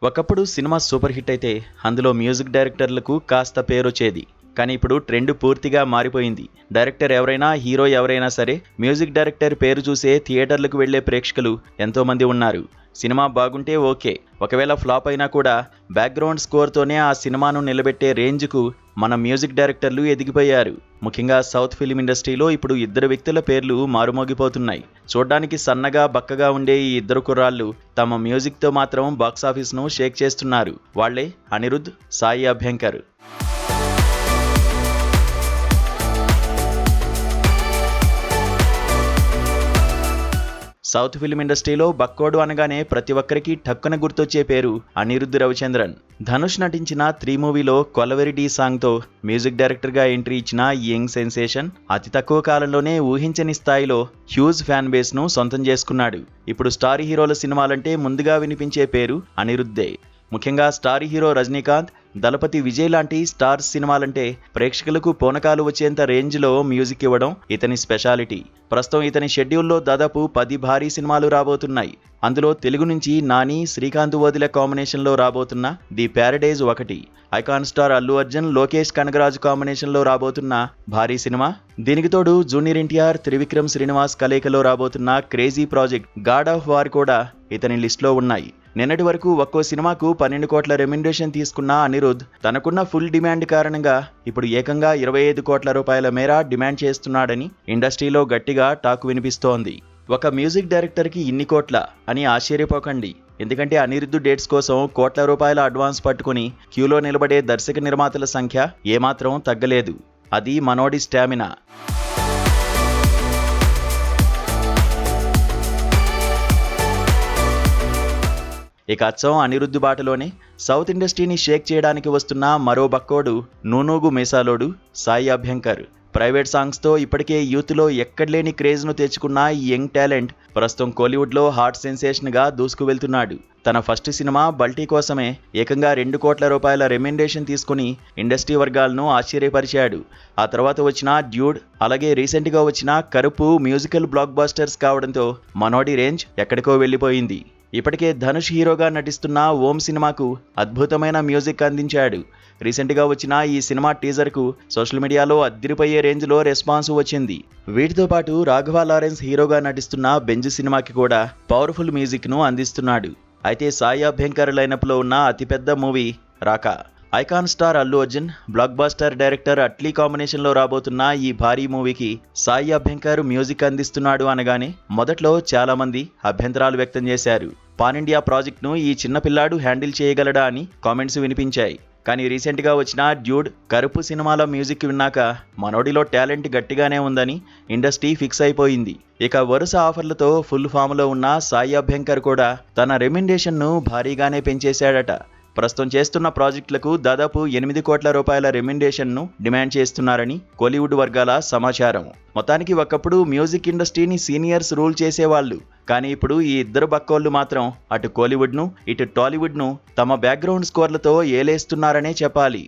ఒకప్పుడు cinema super hit అయితే అందులో మ్యూజిక్ డైరెక్టర్లకు కాస్త పేరొచ్చేది. కానీ ఇప్పుడు ట్రెండ్ పూర్తిగా మారిపోయింది. డైరెక్టర్ ఎవరైనా, హీరో ఎవరైనా సరే మ్యూజిక్ డైరెక్టర్ పేరు చూసే థియేటర్లకు వెళ్లే ప్రేక్షకులు ఎంతోమంది ఉన్నారు. సినిమా బాగుంటే ఓకే, ఒకవేళ ఫ్లాప్ అయినా కూడా బ్యాక్గ్రౌండ్ స్కోర్తోనే ఆ సినిమాను నిలబెట్టే రేంజ్కు మన మ్యూజిక్ డైరెక్టర్లు ఎదిగిపోయారు. ముఖ్యంగా సౌత్ ఫిలిం ఇండస్ట్రీలో ఇప్పుడు ఇద్దరు వ్యక్తుల పేర్లు మారుమోగిపోతున్నాయి. చూడ్డానికి సన్నగా బక్కగా ఉండే ఈ ఇద్దరు కుర్రాళ్ళు తమ మ్యూజిక్తో మాత్రం బాక్సాఫీస్ను షేక్ చేస్తున్నారు. వాళ్లే అనిరుద్ధ్, సాయి అభ్యంకర్. సౌత్ ఫిలిం ఇండస్ట్రీలో బక్కోడు అనగానే ప్రతి ఒక్కరికి ఠక్కున గుర్తొచ్చే పేరు అనిరుద్ధ్ రవిచంద్రన్. ధనుష్ నటించిన 3 మూవీలో కొలవెరి సాంగ్తో మ్యూజిక్ డైరెక్టర్గా ఎంట్రీ ఇచ్చిన ఈ యంగ్ సెన్సేషన్ అతి తక్కువ కాలంలోనే ఊహించని స్థాయిలో హ్యూజ్ ఫ్యాన్ బేస్ను సొంతం చేసుకున్నాడు. ఇప్పుడు స్టార్ హీరోల సినిమాలంటే ముందుగా వినిపించే పేరు అనిరుద్ధే. ముఖ్యంగా స్టార్ హీరో రజనీకాంత్, దళపతి విజయ్ లాంటి స్టార్స్ సినిమాలంటే ప్రేక్షకులకు పూనకాలు వచ్చేంత రేంజ్లో మ్యూజిక్ ఇవ్వడం ఇతని స్పెషాలిటీ. ప్రస్తుతం ఇతని షెడ్యూల్లో దాదాపు 10 భారీ సినిమాలు రాబోతున్నాయి. అందులో తెలుగు నుంచి నాని, శ్రీకాంత్ వదిలే కాంబినేషన్లో రాబోతున్న ది ప్యారడైజ్ ఒకటి. ఐకాన్ స్టార్ అల్లు అర్జున్, లోకేష్ కనగరాజు కాంబినేషన్లో రాబోతున్న భారీ సినిమా. దీనికి తోడు జూనియర్ ఎన్టీఆర్, త్రివిక్రమ్ శ్రీనివాస్ కలయికలో రాబోతున్న crazy project God of war కూడా ఇతని లిస్టులో ఉన్నాయి. నిన్నటి వరకు ఒక్కో సినిమాకు 12 కోట్ల రెమ్యునరేషన్ తీసుకున్న అనిరుద్ధ్ తనకున్న ఫుల్ డిమాండ్ కారణంగా ఇప్పుడు ఏకంగా 25 కోట్ల రూపాయల మేర డిమాండ్ చేస్తున్నాడని ఇండస్ట్రీలో గట్టిగా టాక్ వినిపిస్తోంది. ఒక మ్యూజిక్ డైరెక్టర్కి ఇన్ని కోట్ల అని ఆశ్చర్యపోకండి. ఎందుకంటే అనిరుద్ధ్ డేట్స్ కోసం కోట్ల రూపాయల అడ్వాన్స్ పట్టుకుని క్యూలో నిలబడే దర్శక నిర్మాతల సంఖ్య ఏమాత్రం తగ్గలేదు. అది మనోడి స్టామినా. ఇక అచ్చం అనిరుద్ధ్ బాటలోనే సౌత్ ఇండస్ట్రీని షేక్ చేయడానికి వస్తున్న మరో బక్కోడు నూనూగు మీసాలోడు సాయి అభ్యంకర్. ప్రైవేట్ సాంగ్స్తో ఇప్పటికే యూత్లో ఎక్కడలేని క్రేజ్ను తెచ్చుకున్న ఈ యంగ్ టాలెంట్ ప్రస్తుతం కోలీవుడ్లో హాట్ సెన్సేషన్గా దూసుకు వెళ్తున్నాడు. తన ఫస్ట్ సినిమా బల్టీ కోసమే ఏకంగా 2 కోట్ల రూపాయల రెమ్యునరేషన్ తీసుకుని ఇండస్ట్రీ వర్గాలను ఆశ్చర్యపరిచాడు. ఆ తర్వాత వచ్చిన డ్యూడ్, అలాగే రీసెంట్గా వచ్చిన కరుపు మ్యూజికల్ బ్లాక్ బాస్టర్స్ కావడంతో మనోడి రేంజ్ ఎక్కడికో వెళ్ళిపోయింది. ఇప్పటికే ధనుష్ హీరోగా నటిస్తున్న ఓం సినిమాకు అద్భుతమైన మ్యూజిక్ అందించాడు. రీసెంట్గా వచ్చిన ఈ సినిమా టీజర్కు సోషల్ మీడియాలో అద్దిరిపోయే రేంజ్లో రెస్పాన్స్ వచ్చింది. వీటితో పాటు రాఘవ లారెన్స్ హీరోగా నటిస్తున్న బెంజ్ సినిమాకి కూడా పవర్ఫుల్ మ్యూజిక్ను అందిస్తున్నాడు. అయితే సాయి అభ్యంకర్ లైనప్లో ఉన్న అతిపెద్ద మూవీ రాకా. Icon star Allu Arjun, blockbuster director Atlee కాంబినేషన్లో రాబోతున్న ఈ భారీ మూవీకి సాయి అభ్యంకర్ మ్యూజిక్ అందిస్తున్నాడు అనగానే మొదట్లో చాలా మంది అభ్యంతరాలు వ్యక్తం చేశారు. పాన్ ఇండియా ప్రాజెక్ట్ను ఈ చిన్న పిల్లాడు హ్యాండిల్ చేయగలడా అని కామెంట్స్ వినిపించాయి. కానీ రీసెంట్గా వచ్చిన డ్యూడ్, కరుపు సినిమాల మ్యూజిక్ విన్నాక మనోడిలో టాలెంట్ గట్టిగానే ఉందని ఇండస్ట్రీ ఫిక్స్ అయిపోయింది. ఇక వరుస ఆఫర్లతో ఫుల్ ఫామ్లో ఉన్న సాయి అభ్యంకర్ కూడా తన రెమ్యునరేషన్ను భారీగానే పెంచేశాడట. ప్రస్తుతం చేస్తున్న ప్రాజెక్టులకు దాదాపు 8 కోట్ల రూపాయల రెమ్యునరేషన్ను డిమాండ్ చేస్తున్నారని కోలీవుడ్ వర్గాల సమాచారం. మొత్తానికి ఒకప్పుడు మ్యూజిక్ ఇండస్ట్రీని సీనియర్స్ రూల్ చేసేవాళ్ళు. కానీ ఇప్పుడు ఈ ఇద్దరు బక్కోళ్ళు మాత్రం అటు కోలీవుడ్ను, ఇటు టాలీవుడ్ను తమ బ్యాక్గ్రౌండ్ స్కోర్లతో ఏలేస్తున్నారనే చెప్పాలి.